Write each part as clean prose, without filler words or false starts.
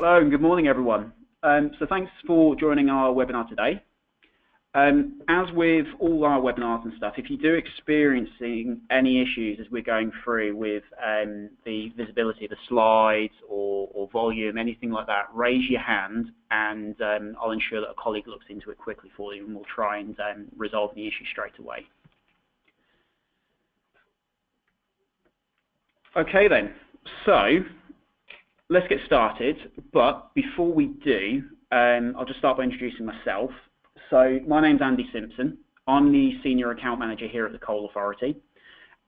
Hello and good morning, everyone. So thanks for joining our webinar today. As with all our webinars and stuff, if you do experiencing any issues as we're going through with the visibility of the slides or volume, anything like that, raise your hand and I'll ensure that a colleague looks into it quickly for you and we'll try and resolve the issue straight away. Okay then, so let's get started, but before we do, I'll just start by introducing myself. So my name's Andy Simpson. I'm the Senior Account Manager here at the Coal Authority,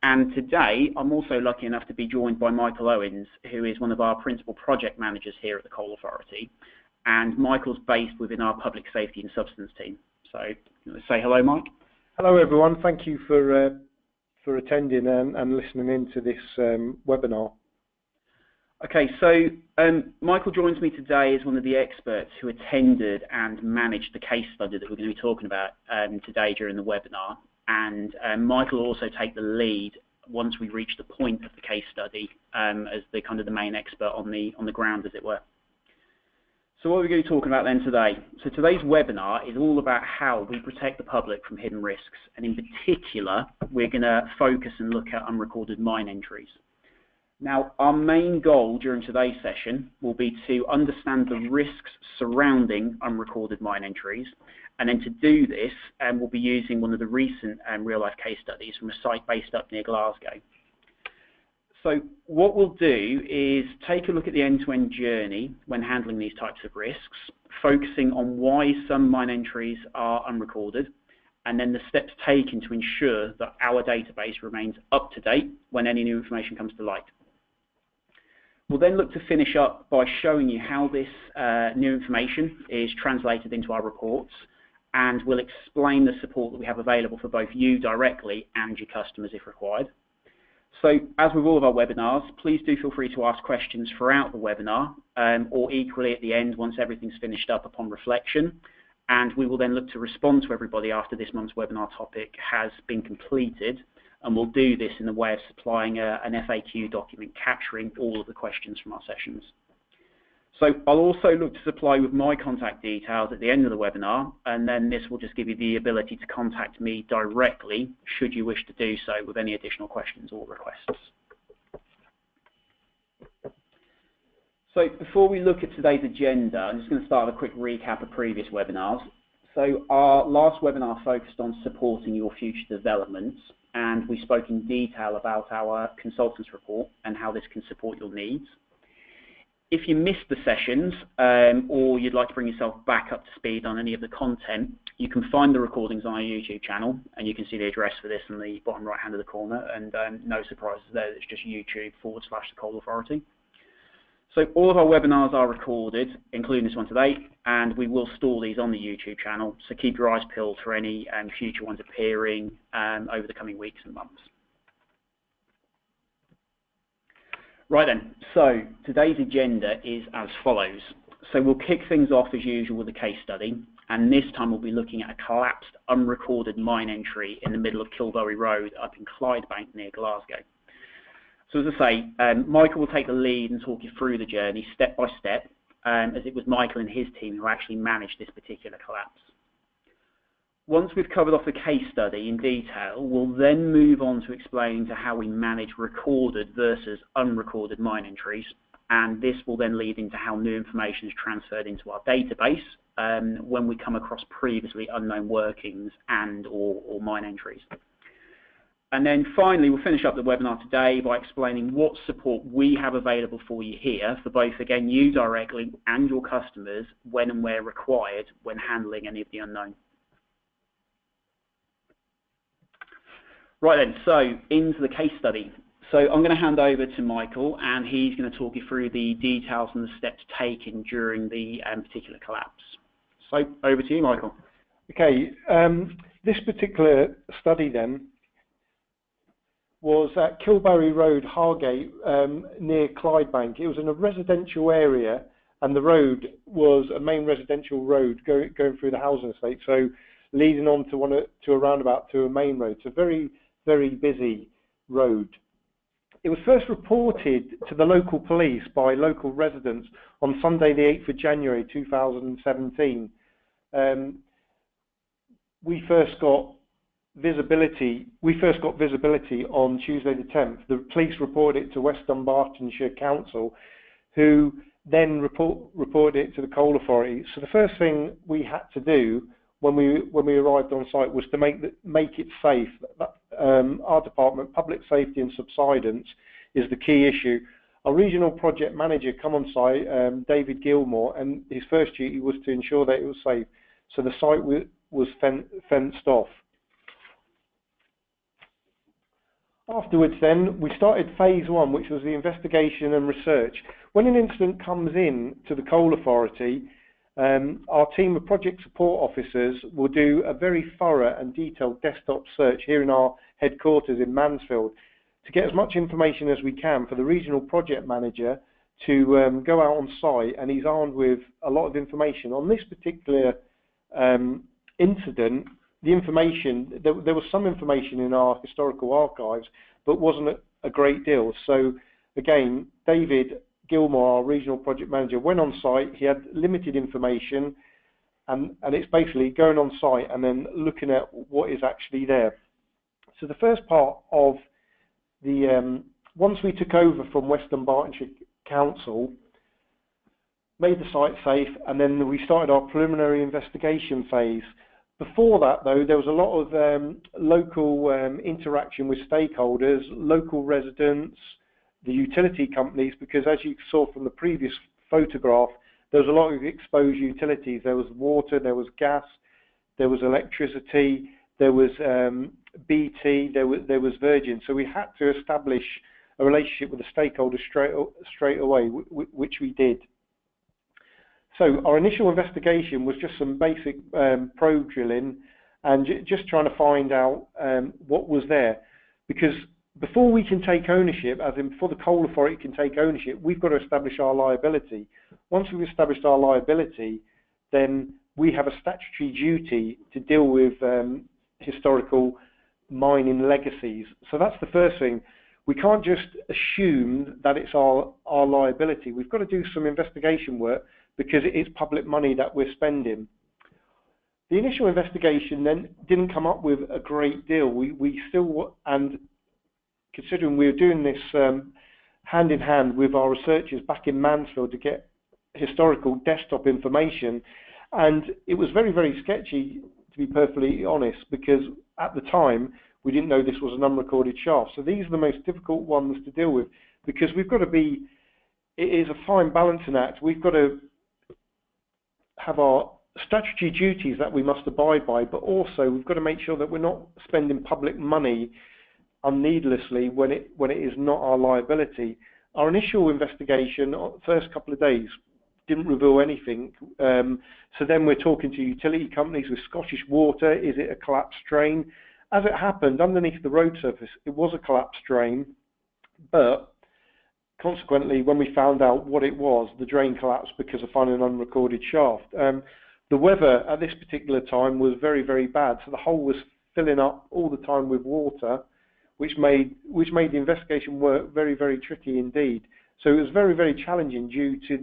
and today I'm also lucky enough to be joined by Michael Owens, who is one of our Principal Project Managers here at the Coal Authority, and Michael's based within our Public Safety and Substance team. So say hello, Mike. Hello everyone, thank you for attending and listening in to this webinar. Okay, so Michael joins me today as one of the experts who attended and managed the case study that we're going to be talking about today during the webinar. And Michael will also take the lead once we reach the point of the case study as the kind of the main expert on the ground, as it were. So what are we going to be talking about then today? So today's webinar is all about how we protect the public from hidden risks, and in particular, we're going to focus and look at unrecorded mine entries. Now, our main goal during today's session will be to understand the risks surrounding unrecorded mine entries, and then to do this, we'll be using one of the recent real-life case studies from a site based up near Glasgow. So what we'll do is take a look at the end-to-end journey when handling these types of risks, focusing on why some mine entries are unrecorded, and then the steps taken to ensure that our database remains up to date when any new information comes to light. We'll then look to finish up by showing you how this new information is translated into our reports, and we'll explain the support that we have available for both you directly and your customers if required. So as with all of our webinars, please do feel free to ask questions throughout the webinar or equally at the end once everything's finished up upon reflection, and we will then look to respond to everybody after this month's webinar topic has been completed. And we'll do this in the way of supplying an FAQ document capturing all of the questions from our sessions. So I'll also look to supply with my contact details at the end of the webinar, and then this will just give you the ability to contact me directly should you wish to do so with any additional questions or requests. So before we look at today's agenda, I'm just going to start with a quick recap of previous webinars. So our last webinar focused on supporting your future developments, and we spoke in detail about our consultants report and how this can support your needs. If you missed the sessions or you'd like to bring yourself back up to speed on any of the content, you can find the recordings on our YouTube channel, and you can see the address for this in the bottom right hand of the corner, and no surprises there, it's just YouTube/the Coal Authority. So all of our webinars are recorded, including this one today, and we will store these on the YouTube channel, so keep your eyes peeled for any future ones appearing over the coming weeks and months. Right then, so today's agenda is as follows. So we'll kick things off as usual with a case study, and this time we'll be looking at a collapsed, unrecorded mine entry in the middle of Kilbury Road up in Clydebank near Glasgow. So as I say, Michael will take the lead and talk you through the journey step by step, as it was Michael and his team who actually managed this particular collapse. Once we've covered off the case study in detail, we'll then move on to explaining to how we manage recorded versus unrecorded mine entries, and this will then lead into how new information is transferred into our database when we come across previously unknown workings and or mine entries. And then finally, we'll finish up the webinar today by explaining what support we have available for you here for both, again, you directly and your customers when and where required when handling any of the unknown. Right then, so into the case study. So I'm going to hand over to Michael, and he's going to talk you through the details and the steps taken during the particular collapse. So over to you, Michael. Okay, this particular study then was at Kilbury Road, Hargate, near Clydebank. It was in a residential area, and the road was a main residential road going through the housing estate, so leading on to a roundabout to a main road. It's a very, very busy road. it was first reported to the local police by local residents on Sunday the 8th of January 2017. We first got visibility on Tuesday the 10th. The police reported it to West Dunbartonshire Council, who then reported it to the coal authority. So the first thing we had to do when we arrived on site was to make it safe. Our department, public safety and subsidence, is the key issue. Our regional project manager come on site, David Gilmore, and his first duty was to ensure that it was safe. So the site was fenced off. Afterwards then, we started phase one, which was the investigation and research. When an incident comes in to the coal authority, our team of project support officers will do a very thorough and detailed desktop search here in our headquarters in Mansfield to get as much information as we can for the regional project manager to go out on site, and he's armed with a lot of information. On this particular incident, the information, there was some information in our historical archives, but wasn't a great deal. So again, David Gilmore, our regional project manager, went on site. He had limited information, and it's basically going on site and then looking at what is actually there. So the first part of the, once we took over from West Dunbartonshire Council, made the site safe, and then we started our preliminary investigation phase. Before that, though, there was a lot of local interaction with stakeholders, local residents, the utility companies, because as you saw from the previous photograph, there was a lot of exposed utilities. There was water, there was gas, there was electricity, there was BT, there was Virgin. So we had to establish a relationship with the stakeholders straight away, which we did. So our initial investigation was just some basic probe drilling and just trying to find out what was there. Because before we can take ownership, as in before the coal authority can take ownership, we've got to establish our liability. Once we've established our liability, then we have a statutory duty to deal with historical mining legacies. So that's the first thing. We can't just assume that it's our liability. We've got to do some investigation work because it is public money that we're spending. The initial investigation then didn't come up with a great deal. We still, and considering we were doing this hand in hand with our researchers back in Mansfield to get historical desktop information, and it was very, very sketchy, to be perfectly honest, because at the time we didn't know this was an unrecorded shaft. So these are the most difficult ones to deal with, because we've got to be, it is a fine balancing act. We've got to have our statutory duties that we must abide by, but also we've got to make sure that we're not spending public money unneedlessly when it is not our liability. Our initial investigation, first couple of days, didn't reveal anything. So then we're talking to utility companies with Scottish Water. Is it a collapsed drain? As it happened, underneath the road surface, it was a collapsed drain, but consequently, when we found out what it was, the drain collapsed because of finding an unrecorded shaft. The weather at this particular time was very, very bad, so the hole was filling up all the time with water, which made the investigation work very, very tricky indeed. So it was very, very challenging due to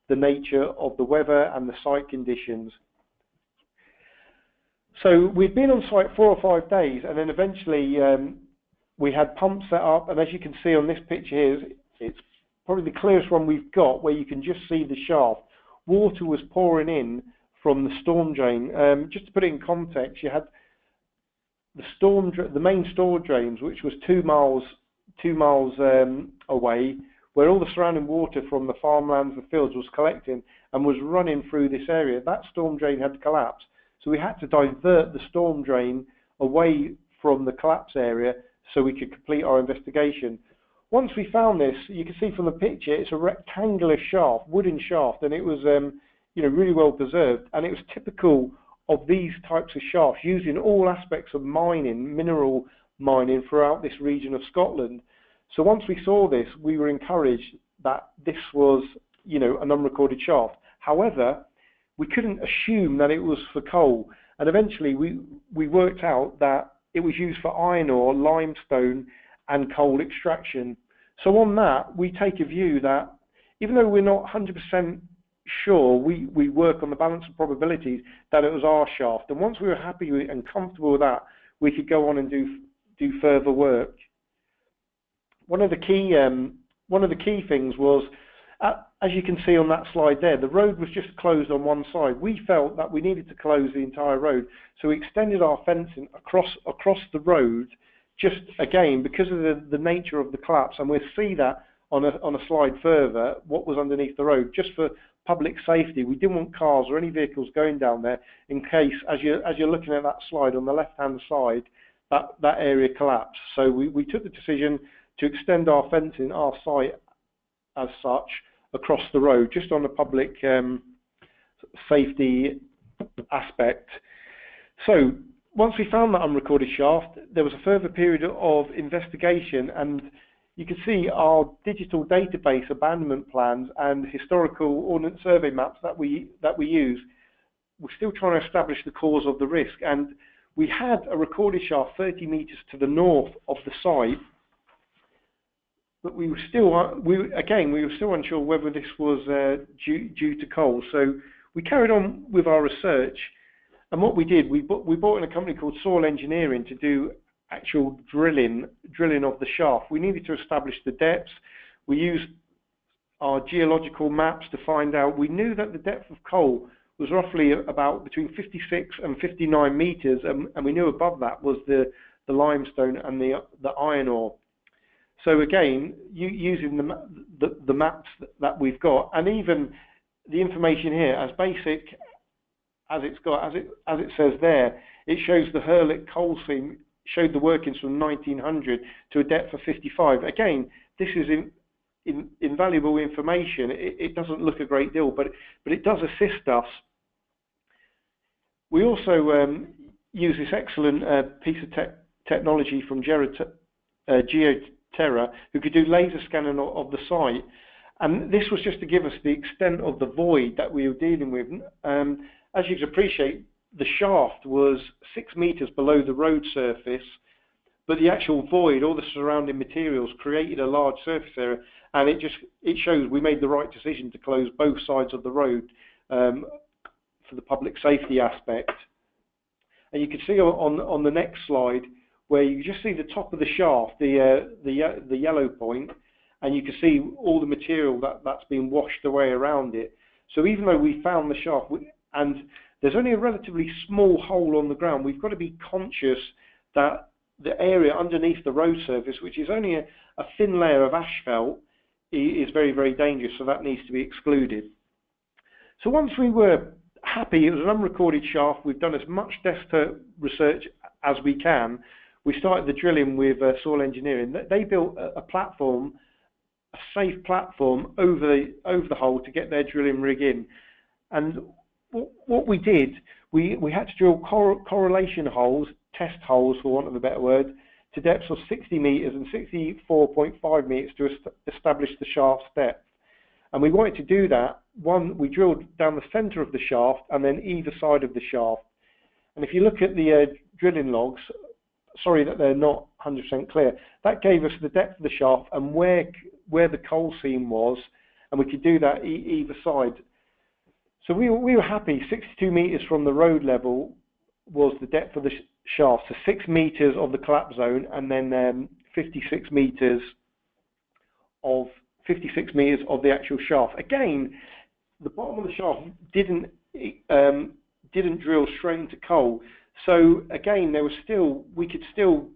the nature of the weather and the site conditions. So we'd been on site 4 or 5 days, and then eventually we had pumps set up, and as you can see on this picture here, it's probably the clearest one we've got, where you can just see the shaft. Water was pouring in from the storm drain. Just to put it in context, you had the main storm drains, which was 2 miles away, where all the surrounding water from the farmlands, the fields, was collecting and was running through this area. That storm drain had collapsed, so we had to divert the storm drain away from the collapse area so we could complete our investigation. Once we found this, you can see from the picture, it's a rectangular shaft, wooden shaft, and it was really well preserved, and it was typical of these types of shafts used in all aspects of mining, mineral mining throughout this region of Scotland. So once we saw this, we were encouraged that this was, an unrecorded shaft. However, we couldn't assume that it was for coal, and eventually we worked out that it was used for iron ore, limestone, and coal extraction. So on that, we take a view that even though we're not 100% sure, we work on the balance of probabilities that it was our shaft. And once we were happy and comfortable with that, we could go on and do further work. One of the key things was, as you can see on that slide there, the road was just closed on one side. We felt that we needed to close the entire road, so we extended our fencing across the road, just again because of the nature of the collapse, and we'll see that on a slide further what was underneath the road, just for public safety. We didn't want cars or any vehicles going down there in case, as you're looking at that slide on the left-hand side, that area collapsed. So we took the decision to extend our fencing, our site as such, across the road, just on the public safety aspect. So once we found that unrecorded shaft, there was a further period of investigation, and you can see our digital database abandonment plans and historical ordnance survey maps that we use. We're still trying to establish the cause of the risk, and we had a recorded shaft 30 meters to the north of the site, but we were still unsure whether this was due to coal. So we carried on with our research, and what we did, we brought in a company called Soil Engineering to do actual drilling of the shaft. We needed to establish the depths. We used our geological maps to find out. We knew that the depth of coal was roughly about between 56 and 59 meters, and we knew above that was the limestone and the iron ore. So again, using the maps that we've got, and even the information here, as basic as it says there, it shows the Hurlick coal seam showed the workings from 1900 to a depth of 55. Again, this is invaluable information. It doesn't look a great deal, but it does assist us. We also use this excellent piece of technology from GeoTerra, who could do laser scanning of the site, and this was just to give us the extent of the void that we were dealing with. As you can appreciate, the shaft was 6 meters below the road surface, but the actual void, all the surrounding materials, created a large surface area, and it shows we made the right decision to close both sides of the road for the public safety aspect. And you can see on the next slide where you just see the top of the shaft, the yellow point, and you can see all the material that's been washed away around it. So even though we found the shaft, and there's only a relatively small hole on the ground, we've got to be conscious that the area underneath the road surface, which is only a thin layer of asphalt, is very, very dangerous, so that needs to be excluded. So once we were happy, it was an unrecorded shaft, we've done as much desktop research as we can, we started the drilling with Soil Engineering. They built a platform, a safe platform over the hole to get their drilling rig in. And what we did, we had to drill correlation holes, test holes for want of a better word, to depths of 60 meters and 64.5 meters to establish the shaft's depth. And we wanted to do that. We drilled down the center of the shaft and then either side of the shaft. And if you look at the drilling logs, sorry that they're not 100% clear, that gave us the depth of the shaft and where the coal seam was, and we could do that either side. So we were happy. 62 meters from the road level was the depth of the shaft, so 6 meters of the collapse zone, and then 56 meters of the actual shaft. Again, the bottom of the shaft didn't drill straight into coal. So again, we could still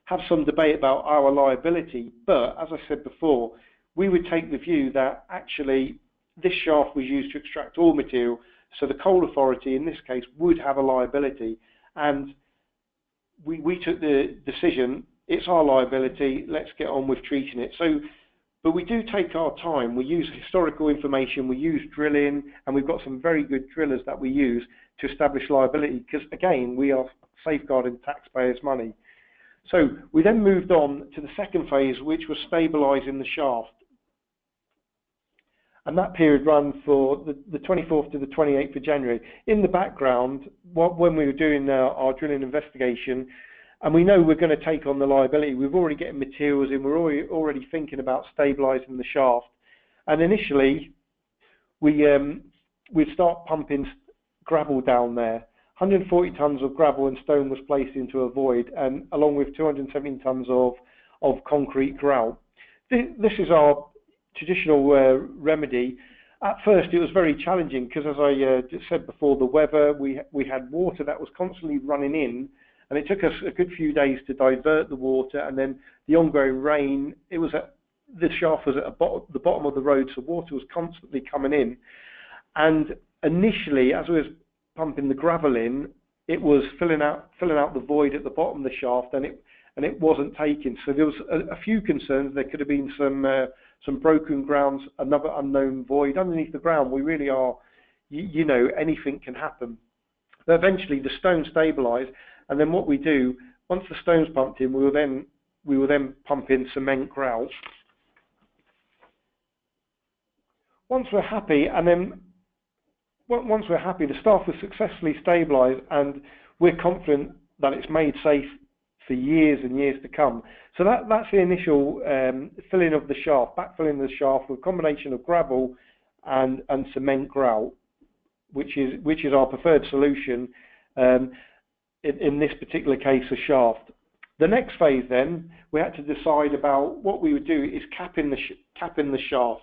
have some debate about our liability, but as I said before, we would take the view that actually this shaft was used to extract all material, so the coal authority in this case would have a liability, and we took the decision, it's our liability, let's get on with treating it. So, but we do take our time, we use historical information, we use drilling, and we've got some very good drillers that we use to establish liability, because again, we are safeguarding taxpayers' money. So we then moved on to the second phase, which was stabilising the shaft. And that period ran for the 24th to the 28th of January. In the background, when we were doing our drilling investigation, and we know we're going to take on the liability. We've already getting materials in, we're already thinking about stabilising the shaft. And initially, we'd start pumping gravel down there. 140 tonnes of gravel and stone was placed into a void, and along with 217 tonnes of concrete grout. This is our traditional remedy. At first, it was very challenging because, as I just said before, the weather, we had water that was constantly running in, and it took us a good few days to divert the water, and then the ongoing rain. The shaft was at the bottom of the road, so water was constantly coming in. And initially, as we was pumping the gravel in, it was filling out the void at the bottom of the shaft, and it wasn't taking. So there was a few concerns. There could have been some broken grounds, another unknown void underneath the ground. We really are, you know, anything can happen. But eventually, the stone stabilised, and then what we do, once the stone's pumped in, we will then pump in cement grout. Once we're happy, the staff was successfully stabilised, and we're confident that it's made safe for years and years to come. So that's the initial filling of the shaft, backfilling the shaft with a combination of gravel and cement grout, which is our preferred solution in this particular case, a shaft. The next phase then, we had to decide about what we would do is capping the shaft.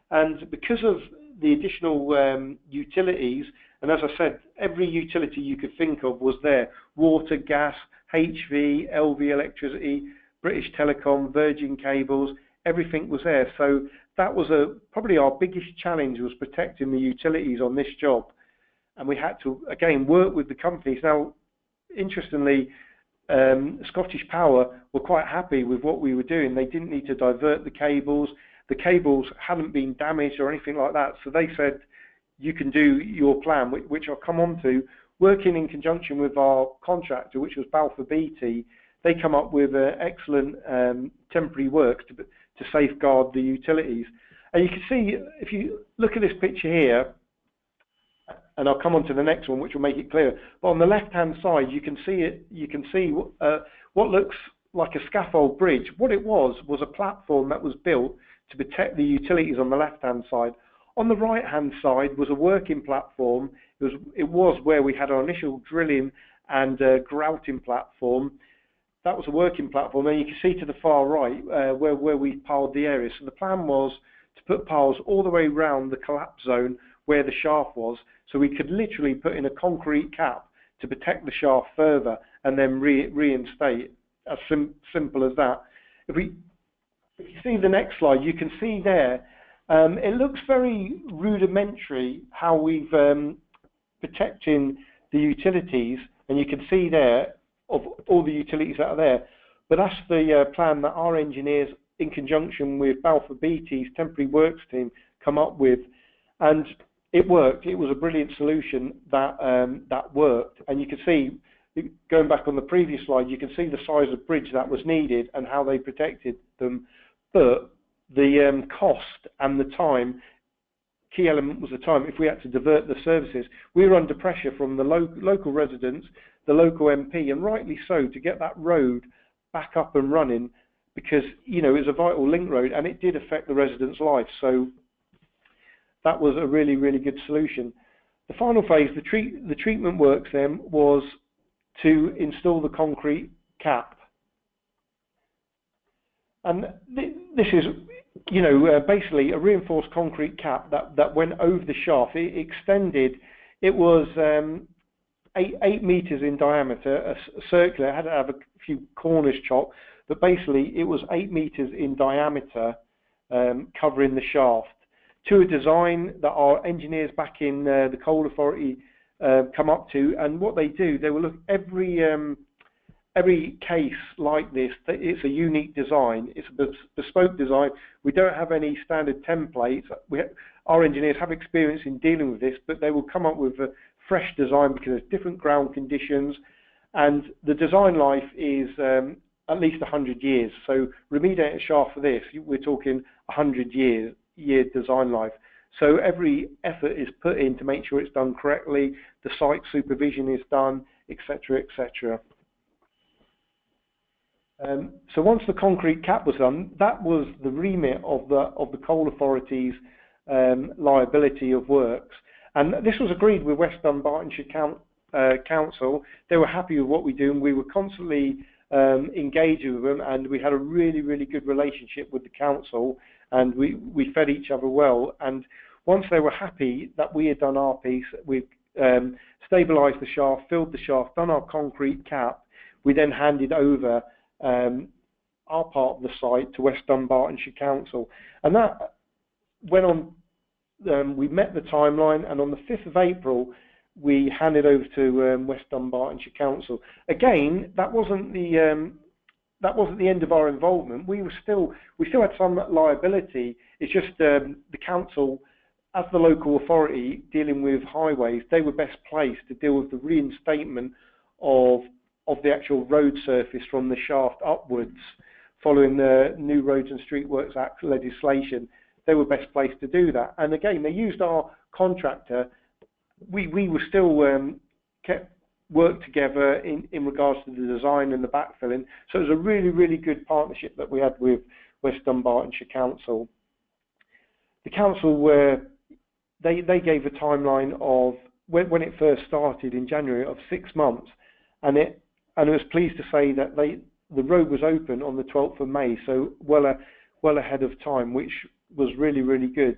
And because of the additional utilities, and as I said, every utility you could think of was there: water, gas, HV, LV electricity, British Telecom, Virgin cables, everything was there. So that was probably our biggest challenge, was protecting the utilities on this job. And we had to, again, work with the companies. Now, interestingly, Scottish Power were quite happy with what we were doing. They didn't need to divert the cables. The cables hadn't been damaged or anything like that. So they said, you can do your plan, which I'll come on to. Working in conjunction with our contractor, which was Balfour Beatty, they come up with excellent temporary works to safeguard the utilities. And you can see, if you look at this picture here, and I'll come on to the next one, which will make it clearer. But on the left-hand side, you can see what looks like a scaffold bridge. What it was a platform that was built to protect the utilities on the left-hand side. On the right-hand side was a working platform. It was where we had our initial drilling and grouting platform. That was a working platform. And you can see to the far right where we piled the area. So the plan was to put piles all the way around the collapse zone where the shaft was, so we could literally put in a concrete cap to protect the shaft further and then reinstate. As simple as that. If you see the next slide, you can see there, it looks very rudimentary how we've protecting the utilities, and you can see there of all the utilities that are there. But that's the plan that our engineers, in conjunction with Balfour Beatty's temporary works team, come up with, and it worked. It was a brilliant solution that worked, and you can see, going back on the previous slide, you can see the size of bridge that was needed and how they protected them. But the cost and the time, key element was the time. If we had to divert the services, we were under pressure from the local residents, the local MP, and rightly so, to get that road back up and running, because, you know, it was a vital link road and it did affect the residents' life. So that was a really, really good solution. The final phase, the treatment works then, was to install the concrete cap. And this is, you know, basically a reinforced concrete cap that went over the shaft. It extended. It was 8 meters in diameter, circular. It had to have a few corners chopped, but basically it was 8 meters in diameter, covering the shaft, to a design that our engineers back in the Coal Authority come up to. And what they do, they will look every case like this. It's a unique design. It's a bespoke design. We don't have any standard templates. Our engineers have experience in dealing with this, but they will come up with a fresh design because there's different ground conditions, and the design life is at least 100 years. So remediate a shaft for this, we're talking 100-year design life. So every effort is put in to make sure it's done correctly, the site supervision is done, etc., etc. So once the concrete cap was done, that was the remit of the coal authority's liability of works, and this was agreed with West Dunbartonshire Council. They were happy with what we do, and we were constantly engaging with them, and we had a really, really good relationship with the council, and we fed each other well. And once they were happy that we had done our piece, we stabilised the shaft, filled the shaft, done our concrete cap, we then handed over our part of the site to West Dunbartonshire Council, and that went on. We met the timeline, and on the 5th of April we handed over to West Dunbartonshire Council. Again, that wasn't the end of our involvement. We still had some liability. It's just the council, as the local authority dealing with highways, they were best placed to deal with the reinstatement of the actual road surface from the shaft upwards, following the New Roads and Street Works Act legislation. They were best placed to do that. And again, they used our contractor. We were still kept work together in regards to the design and the backfilling. So it was a really, really good partnership that we had with West Dunbartonshire Council. The council they gave a timeline of when it first started in January of 6 months, and it was pleased to say that the road was open on the 12th of May, so well ahead of time, which was really, really good.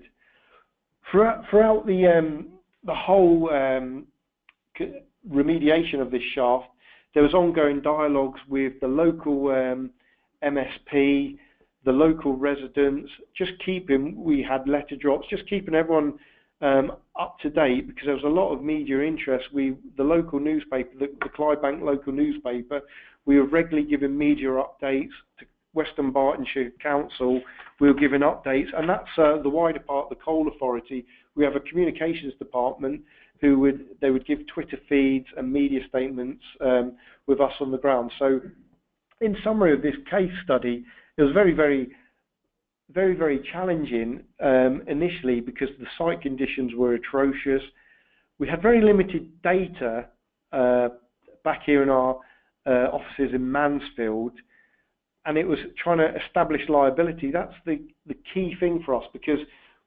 Throughout the whole remediation of this shaft, there was ongoing dialogues with the local MSP, the local residents, we had letter drops, just keeping everyone up to date, because there was a lot of media interest. The local newspaper, the Clydebank local newspaper, we were regularly giving media updates to West Dunbartonshire Council. We were giving updates, and that's the wider part of the Coal Authority. We have a communications department who would give Twitter feeds and media statements with us on the ground. So, in summary of this case study, it was very, very, very, very challenging initially, because the site conditions were atrocious. We had very limited data back here in our offices in Mansfield, and it was trying to establish liability. That's the key thing for us, because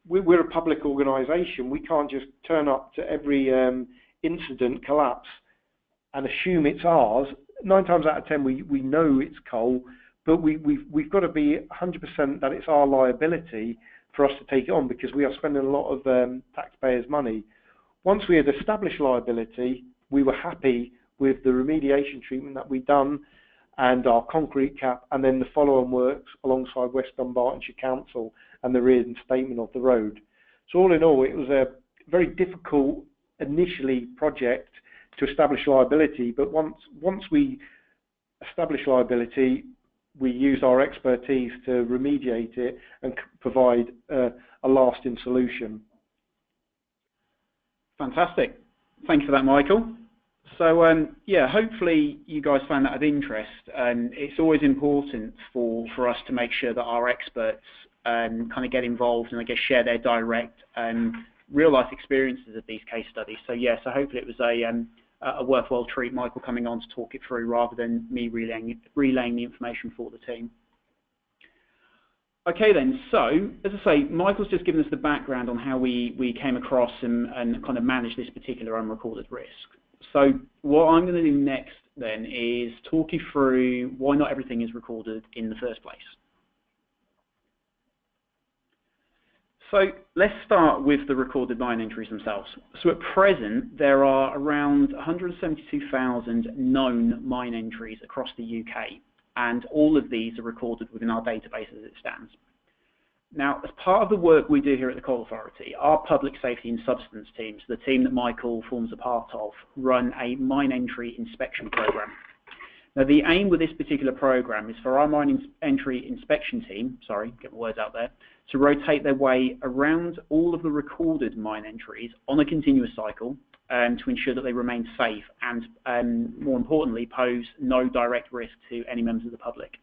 we're a public organisation. We can't just turn up to every incident collapse and assume it's ours. 9 times out of 10 we know it's coal, but we've got to be 100% that it's our liability for us to take it on, because we are spending a lot of taxpayers' money. Once we had established liability, we were happy with the remediation treatment that we'd done and our concrete cap, and then the follow-on works alongside West Dunbartonshire Council and the reinstatement of the road. So all in all, it was a very difficult initially project to establish liability, but once we established liability, we used our expertise to remediate it and provide a lasting solution. Fantastic. Thank you for that, Michael. So yeah, hopefully you guys found that of interest. It's always important for us to make sure that our experts kind of get involved and I guess share their direct real life experiences of these case studies. So yeah, so hopefully it was a worthwhile treat, Michael coming on to talk it through rather than me relaying the information for the team. Okay then, so as I say, Michael's just given us the background on how we came across and kind of managed this particular unrecorded risk. So what I'm going to do next then is talk you through why not everything is recorded in the first place. So let's start with the recorded mine entries themselves. So at present, there are around 172,000 known mine entries across the UK, and all of these are recorded within our database as it stands. Now, as part of the work we do here at the Coal Authority, our public safety and substance teams, the team that Michael forms a part of, run a mine entry inspection program. Now, the aim with this particular program is for our mine entry inspection team, get my words out there, to rotate their way around all of the recorded mine entries on a continuous cycle to ensure that they remain safe and, more importantly, pose no direct risk to any members of the public.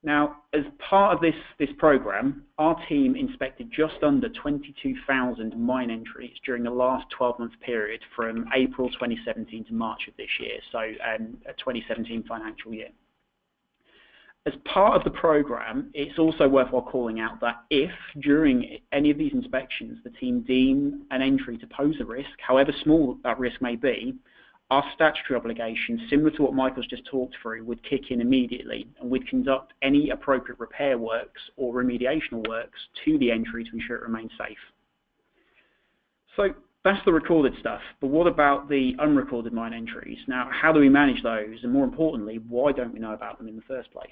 Now, as part of this program, our team inspected just under 22,000 mine entries during the last 12-month period from April 2017 to March of this year, so a 2017 financial year. as part of the program, it's also worthwhile calling out that if during any of these inspections the team deem an entry to pose a risk, however small that risk may be, our statutory obligation, similar to what Michael's just talked through, would kick in immediately, and we'd conduct any appropriate repair works or remediational works to the entry to ensure it remains safe. So that's the recorded stuff, but what about the unrecorded mine entries? Now, how do we manage those, and more importantly, why don't we know about them in the first place?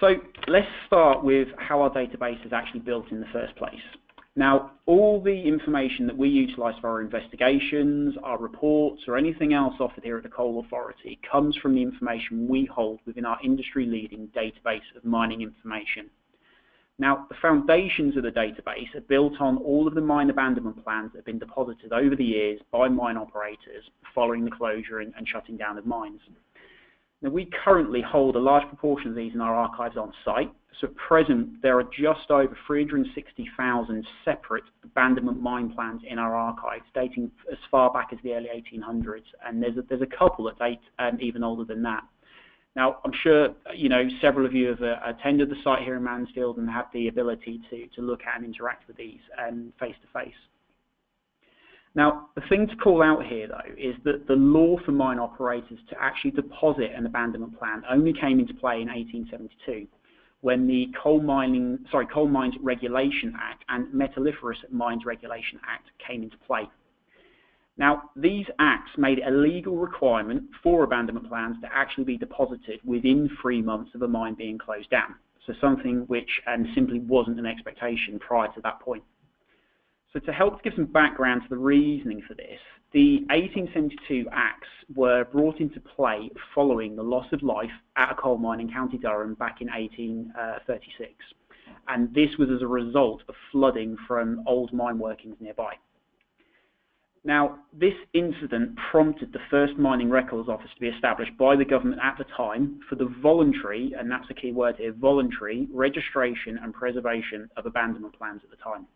So let's start with how our database is actually built in the first place. Now, all the information that we utilise for our investigations, our reports, or anything else offered here at the Coal Authority comes from the information we hold within our industry-leading database of mining information. Now, the foundations of the database are built on all of the mine abandonment plans that have been deposited over the years by mine operators following the closure and shutting down of mines. Now, we currently hold a large proportion of these in our archives on site. So at present, there are just over 360,000 separate abandonment mine plans in our archives, dating as far back as the early 1800s, and there's a couple that date even older than that. Now, I'm sure several of you have attended the site here in Mansfield and have the ability to look at and interact with these face to face. Now, the thing to call out here, though, is that the law for mine operators to actually deposit an abandonment plan only came into play in 1872, when the Coal Mines Regulation Act and Metalliferous Mines Regulation Act came into play. Now, these acts made it a legal requirement for abandonment plans to actually be deposited within 3 months of a mine being closed down, so something which simply wasn't an expectation prior to that point. So to help give some background to the reasoning for this, the 1872 Acts were brought into play following the loss of life at a coal mine in County Durham back in 1836. And this was as a result of flooding from old mine workings nearby. Now, this incident prompted the first Mining Records Office to be established by the government at the time for the voluntary, and that's the key word here, voluntary registration and preservation of abandonment plans at the time.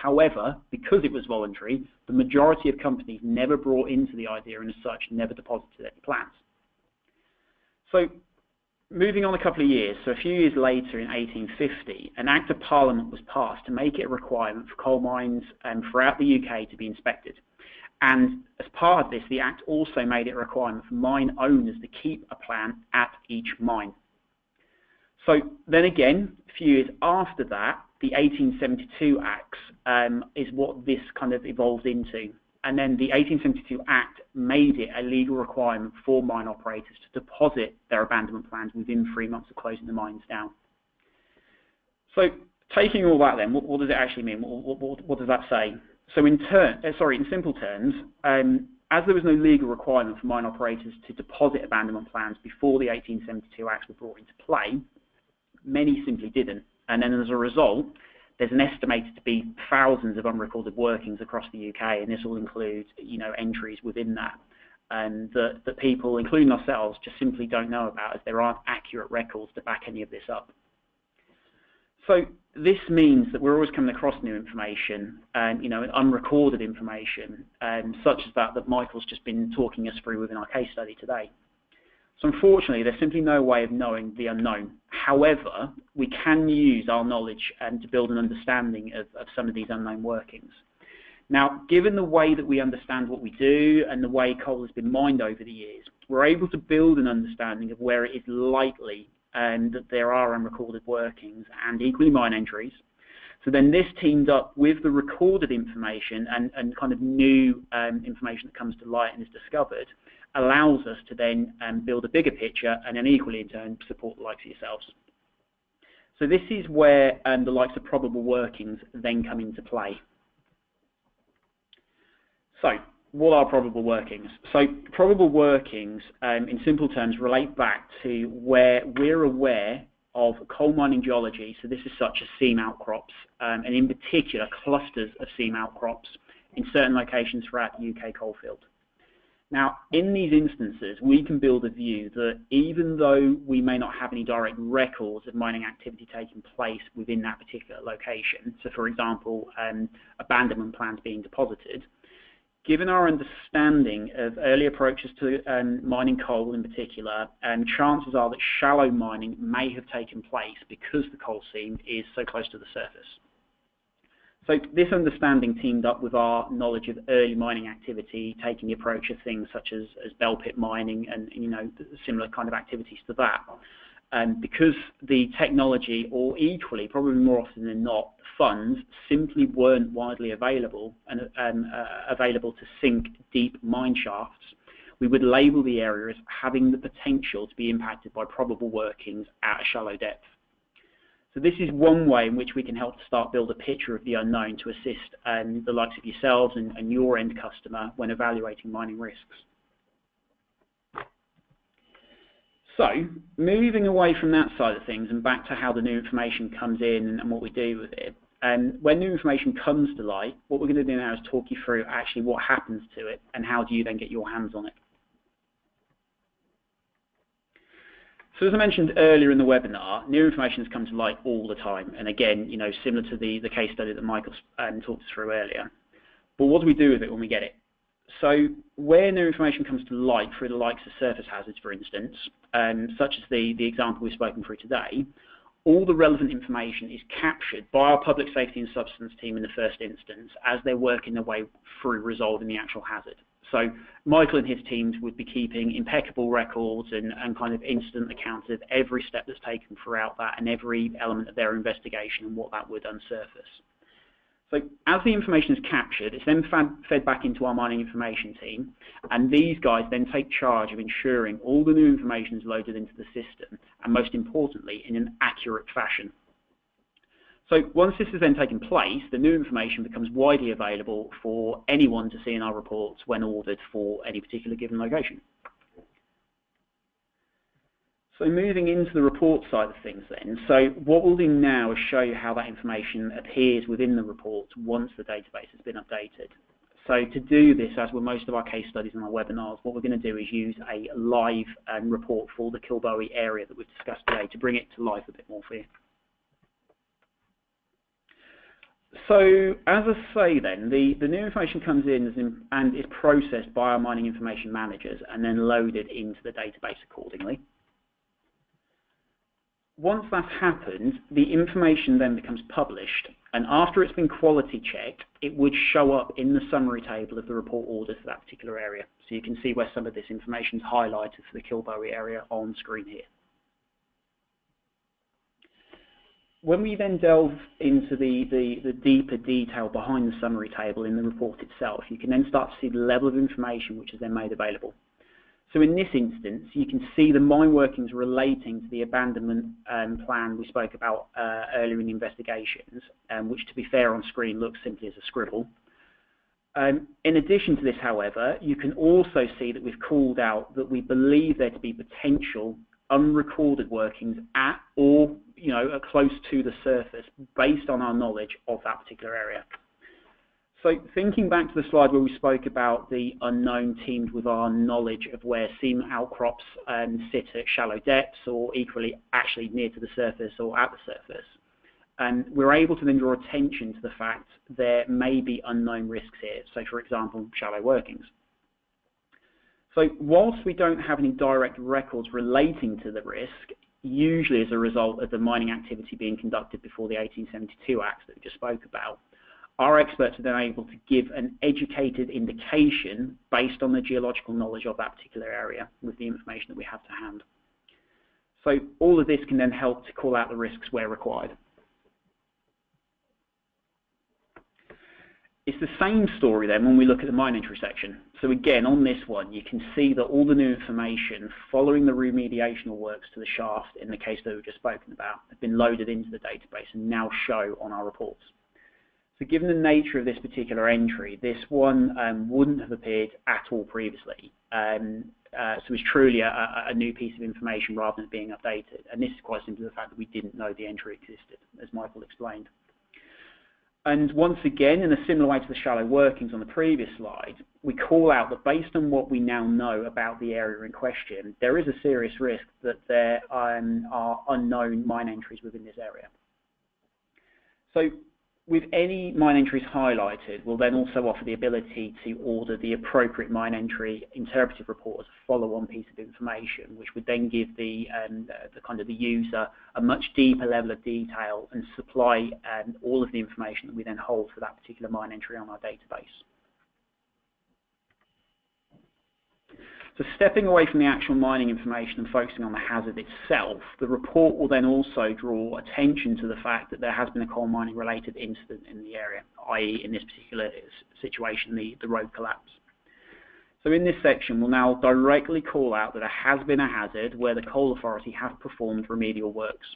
However, because it was voluntary, the majority of companies never brought into the idea and as such never deposited any plans. So moving on a couple of years, so a few years later in 1850, an Act of Parliament was passed to make it a requirement for coal mines throughout the UK to be inspected. And as part of this, the Act also made it a requirement for mine owners to keep a plan at each mine. So then again, a few years after that, the 1872 Acts is what this kind of evolved into. And then the 1872 Act made it a legal requirement for mine operators to deposit their abandonment plans within 3 months of closing the mines down. So taking all that then, what does it actually mean? What does that say? So in simple terms, as there was no legal requirement for mine operators to deposit abandonment plans before the 1872 Acts were brought into play, many simply didn't. And then as a result, there's an estimated to be thousands of unrecorded workings across the UK, and this will include, entries within that, and that people, including ourselves, just simply don't know about, as there aren't accurate records to back any of this up. So this means that we're always coming across new information, unrecorded information, such as that Michael's just been talking us through within our case study today. So unfortunately, there's simply no way of knowing the unknown. However, we can use our knowledge to build an understanding of some of these unknown workings. Now, given the way that we understand what we do and the way coal has been mined over the years, we're able to build an understanding of where it is likely that there are unrecorded workings and equally mine entries. So then this teamed up with the recorded information and kind of new information that comes to light and is discovered, allows us to then build a bigger picture and then equally in turn support the likes of yourselves. So this is where the likes of probable workings then come into play. So what are probable workings? So probable workings, in simple terms, relate back to where we're aware of coal mining geology, so this is such as seam outcrops, and in particular clusters of seam outcrops in certain locations throughout the UK coalfield. Now, in these instances, we can build a view that even though we may not have any direct records of mining activity taking place within that particular location, so for example, abandonment plans being deposited, Given our understanding of early approaches to mining coal in particular, chances are that shallow mining may have taken place because the coal seam is so close to the surface. So this understanding teamed up with our knowledge of early mining activity, taking the approach of things such as bell pit mining and similar kind of activities to that. Because the technology, or equally, probably more often than not, funds simply weren't widely available and available to sink deep mine shafts, we would label the area as having the potential to be impacted by probable workings at a shallow depth. So this is one way in which we can help to start build a picture of the unknown to assist the likes of yourselves and your end customer when evaluating mining risks. So, moving away from that side of things and back to how the new information comes in and what we do with it. When new information comes to light, what we're going to do now is talk you through actually what happens to it and how do you then get your hands on it. So as I mentioned earlier in the webinar, new information has come to light all the time. And again, similar to the case study that Michael talked us through earlier. But what do we do with it when we get it? So where new information comes to light through the likes of surface hazards, for instance, such as the example we've spoken through today, all the relevant information is captured by our public safety and substance team in the first instance as they're working their way through resolving the actual hazard. So Michael and his teams would be keeping impeccable records and kind of instant accounts of every step that's taken throughout that and every element of their investigation and what that would unsurface. So as the information is captured, it's then fed back into our mining information team, and these guys then take charge of ensuring all the new information is loaded into the system, and most importantly, in an accurate fashion. So once this has then taken place, the new information becomes widely available for anyone to see in our reports when ordered for any particular given location. So moving into the report side of things then, so what we'll do now is show you how that information appears within the report once the database has been updated. So to do this, as with most of our case studies and our webinars, what we're going to do is use a live report for the Kilbowie area that we've discussed today to bring it to life a bit more for you. So as I say then, the new information comes in and is processed by our mining information managers and then loaded into the database accordingly. Once that's happened, the information then becomes published, and after it's been quality checked, it would show up in the summary table of the report orders for that particular area. So you can see where some of this information is highlighted for the Kilbowie area on screen here. When we then delve into the deeper detail behind the summary table in the report itself, you can then start to see the level of information which is then made available. So in this instance, you can see the mine workings relating to the abandonment plan we spoke about earlier in the investigations, which, to be fair, on screen looks simply as a scribble. In addition to this, however, you can also see that we've called out that we believe there to be potential unrecorded workings at or close to the surface based on our knowledge of that particular area. So thinking back to the slide where we spoke about the unknown teamed with our knowledge of where seam outcrops sit at shallow depths or equally actually near to the surface or at the surface, we're able to then draw attention to the fact there may be unknown risks here, so for example, shallow workings. So whilst we don't have any direct records relating to the risk, usually as a result of the mining activity being conducted before the 1872 Acts that we just spoke about, our experts are then able to give an educated indication based on the geological knowledge of that particular area with the information that we have to hand. So all of this can then help to call out the risks where required. It's the same story then when we look at the mine entry section. So again, on this one, you can see that all the new information following the remediational works to the shaft in the case that we've just spoken about have been loaded into the database and now show on our reports. So given the nature of this particular entry, this one wouldn't have appeared at all previously. So it's truly a new piece of information rather than being updated. And this is quite simply the fact that we didn't know the entry existed, as Michael explained. And once again, in a similar way to the shallow workings on the previous slide, we call out that based on what we now know about the area in question, there is a serious risk that there are unknown mine entries within this area. So with any mine entries highlighted, we'll then also offer the ability to order the appropriate mine entry interpretive report as a follow-on piece of information, which would then give the user a much deeper level of detail and supply all of the information that we then hold for that particular mine entry on our database. So stepping away from the actual mining information and focusing on the hazard itself, the report will then also draw attention to the fact that there has been a coal mining related incident in the area, i.e. in this particular situation, the road collapse. So in this section, we'll now directly call out that there has been a hazard where the coal authority have performed remedial works.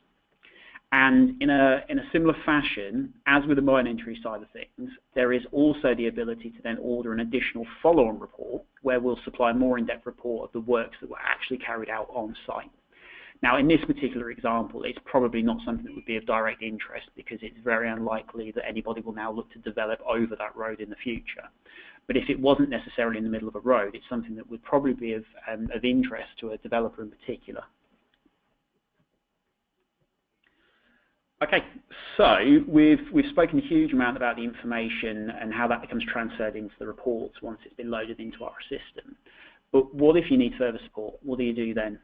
And in a similar fashion, as with the mine entry side of things, there is also the ability to then order an additional follow-on report where we'll supply a more in-depth report of the works that were actually carried out on site. Now, in this particular example, it's probably not something that would be of direct interest because it's very unlikely that anybody will now look to develop over that road in the future. But if it wasn't necessarily in the middle of a road, it's something that would probably be of interest to a developer in particular. Okay, so we've spoken a huge amount about the information and how that becomes transferred into the reports once it's been loaded into our system. But what if you need further support? What do you do then?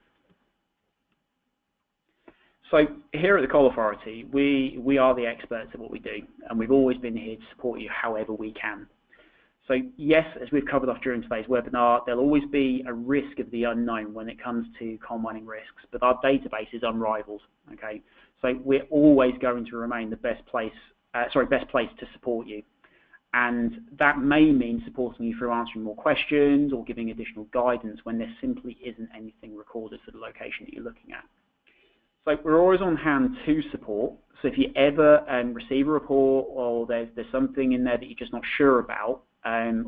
So here at the Coal Authority, we are the experts at what we do, and we've always been here to support you however we can. So yes, as we've covered off during today's webinar, there'll always be a risk of the unknown when it comes to coal mining risks, but our database is unrivaled. Okay, so we're always going to remain the best place to support you, and that may mean supporting you through answering more questions or giving additional guidance when there simply isn't anything recorded for the location that you're looking at. So we're always on hand to support. So if you ever receive a report or there's something in there that you're just not sure about,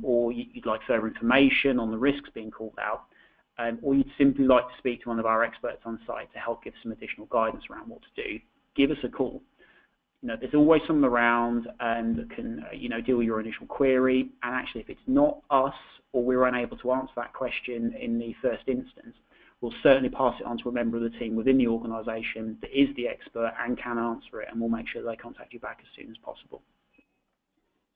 or you'd like further information on the risks being called out, or you'd simply like to speak to one of our experts on site to help give some additional guidance around what to do, give us a call. There's always someone around that can deal with your initial query, and actually if it's not us or we're unable to answer that question in the first instance, we'll certainly pass it on to a member of the team within the organisation that is the expert and can answer it, and we'll make sure they contact you back as soon as possible.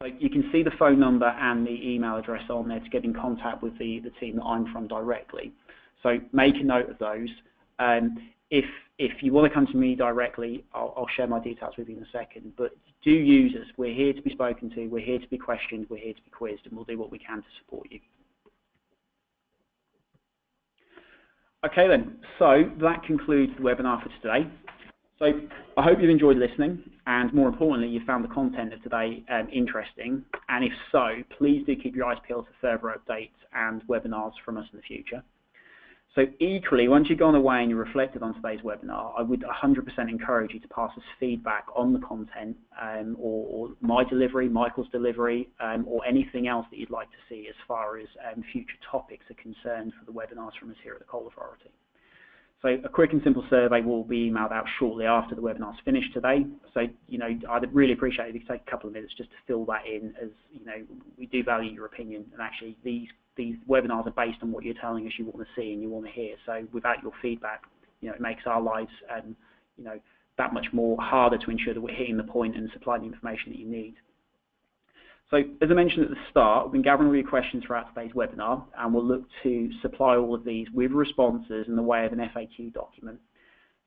So you can see the phone number and the email address on there to get in contact with the team that I'm from directly. So make a note of those. If you want to come to me directly, I'll share my details with you in a second, but do use us. We're here to be spoken to, we're here to be questioned, we're here to be quizzed, and we'll do what we can to support you. Okay then, so that concludes the webinar for today. So I hope you've enjoyed listening, and more importantly, you found the content of today interesting. And if so, please do keep your eyes peeled for further updates and webinars from us in the future. So equally, once you've gone away and you reflected on today's webinar, I would 100% encourage you to pass us feedback on the content or my delivery, Michael's delivery, or anything else that you'd like to see as far as future topics are concerned for the webinars from us here at the Coal Authority. So a quick and simple survey will be emailed out shortly after the webinar's finished today. So, I'd really appreciate it if you could take a couple of minutes just to fill that in, as, we do value your opinion, and actually these webinars are based on what you're telling us you want to see and you want to hear. So without your feedback, it makes our lives, that much more harder to ensure that we're hitting the point and supplying the information that you need. So as I mentioned at the start, we've been gathering all your questions throughout today's webinar, and we'll look to supply all of these with responses in the way of an FAQ document.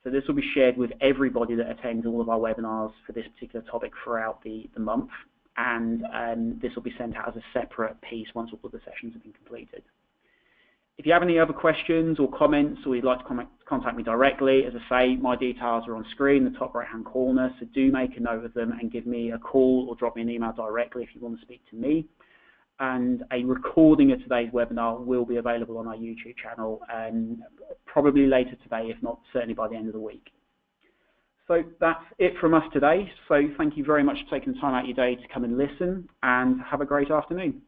So this will be shared with everybody that attends all of our webinars for this particular topic throughout the month, and this will be sent out as a separate piece once all of the sessions have been completed. If you have any other questions or comments, or you'd like to contact me directly, as I say, my details are on screen in the top right-hand corner, so do make a note of them and give me a call or drop me an email directly if you want to speak to me. And a recording of today's webinar will be available on our YouTube channel, probably later today, if not certainly by the end of the week. So that's it from us today. So thank you very much for taking the time out of your day to come and listen, and have a great afternoon.